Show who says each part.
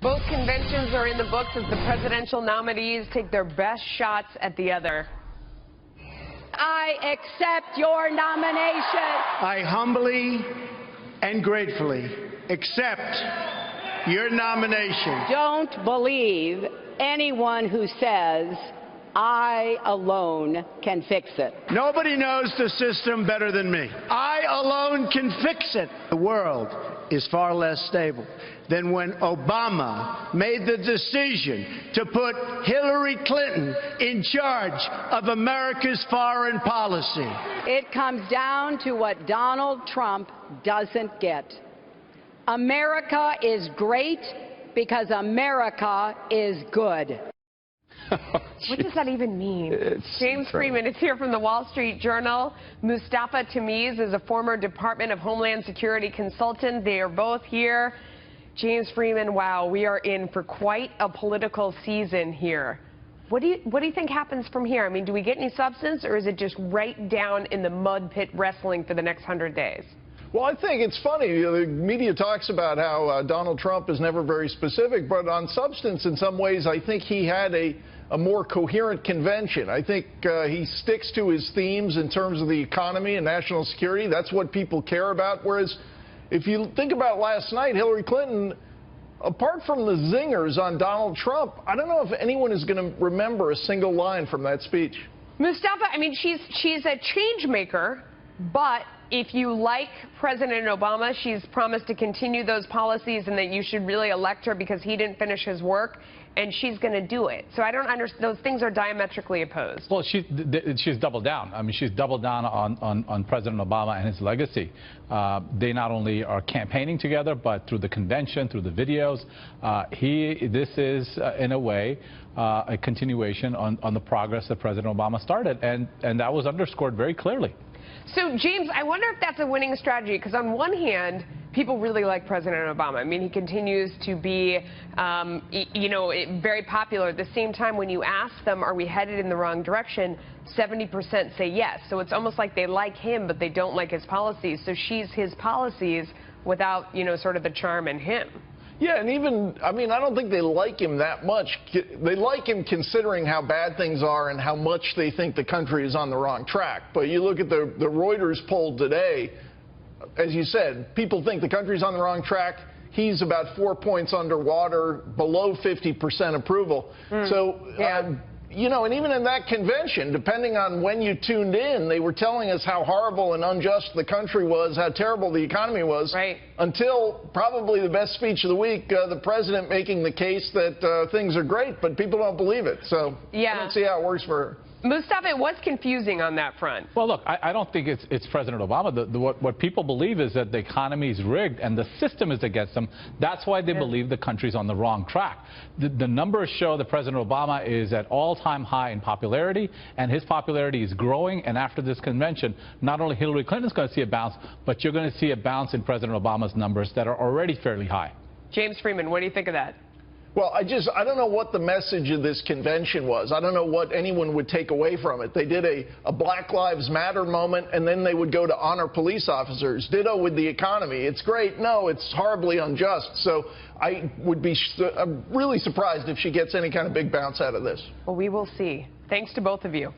Speaker 1: Both conventions are in the books as the presidential nominees take their best shots at the other.
Speaker 2: I accept your nomination.
Speaker 3: I humbly and gratefully accept your nomination.
Speaker 2: Don't believe anyone who says, I alone can fix it.
Speaker 3: Nobody knows the system better than me. I alone can fix it. The world is far less stable than when Obama made the decision to put Hillary Clinton in charge of America's foreign policy.
Speaker 2: It comes down to what Donald Trump doesn't get. America is great because America is good.
Speaker 1: What does that even mean? James Freeman is here from the Wall Street Journal. Mustafa Tameez is a former Department of Homeland Security consultant. They are both here. James Freeman, wow, we are in for quite a political season here. What do you think happens from here? I mean, do we get any substance, or is it just right down in the mud pit wrestling for the next 100 days?
Speaker 4: Well, I think it's funny. The media talks about how Donald Trump is never very specific, but on substance, in some ways, I think he had a more coherent convention. I think he sticks to his themes in terms of the economy and national security. That's what people care about. Whereas if you think about last night, Hillary Clinton, apart from the zingers on Donald Trump, I don't know if anyone is going to remember a single line from that speech.
Speaker 1: Mustafa, I mean, she's a change maker, but if you like President Obama, she's promised to continue those policies and that you should really elect her because he didn't finish his work, and she's going to do it. So I don't understand. Those things are diametrically opposed.
Speaker 5: Well, she's doubled down. I mean, she's doubled down on President Obama and his legacy. They not only are campaigning together, but through the convention, through the videos, this is, in a way, a continuation on the progress that President Obama started, and that was underscored very clearly.
Speaker 1: So, James, I wonder if that's a winning strategy, because on one hand, people really like President Obama. I mean, he continues to be, very popular. At the same time, when you ask them, are we headed in the wrong direction, 70% say yes. So it's almost like they like him, but they don't like his policies. So she's his policies without, sort of the charm in him.
Speaker 4: Yeah, and even, I mean, I don't think they like him that much. They like him considering how bad things are and how much they think the country is on the wrong track. But you look at the Reuters poll today, as you said, people think the country's on the wrong track. He's about 4 points underwater, below 50% approval. And even in that convention, depending on when you tuned in, they were telling us how horrible and unjust the country was, how terrible the economy was,
Speaker 1: right,
Speaker 4: until probably the best speech of the week, the president making the case that things are great, but people don't believe it. So
Speaker 1: yeah,
Speaker 4: I don't see how it works for her.
Speaker 1: Mustafa, it was confusing on that front.
Speaker 5: Well, look, I don't think it's President Obama. What people believe is that the economy is rigged and the system is against them. That's why they believe the country's on the wrong track. The numbers show that President Obama is at all-time high in popularity, and his popularity is growing. And after this convention, not only Hillary Clinton's going to see a bounce, but you're going to see a bounce in President Obama's numbers that are already fairly high.
Speaker 1: James Freeman, what do you think of that?
Speaker 4: Well, I don't know what the message of this convention was. I don't know what anyone would take away from it. They did a Black Lives Matter moment, and then they would go to honor police officers. Ditto with the economy. It's great. No, it's horribly unjust. So I would be really surprised if she gets any kind of big bounce out of this.
Speaker 1: Well, we will see. Thanks to both of you.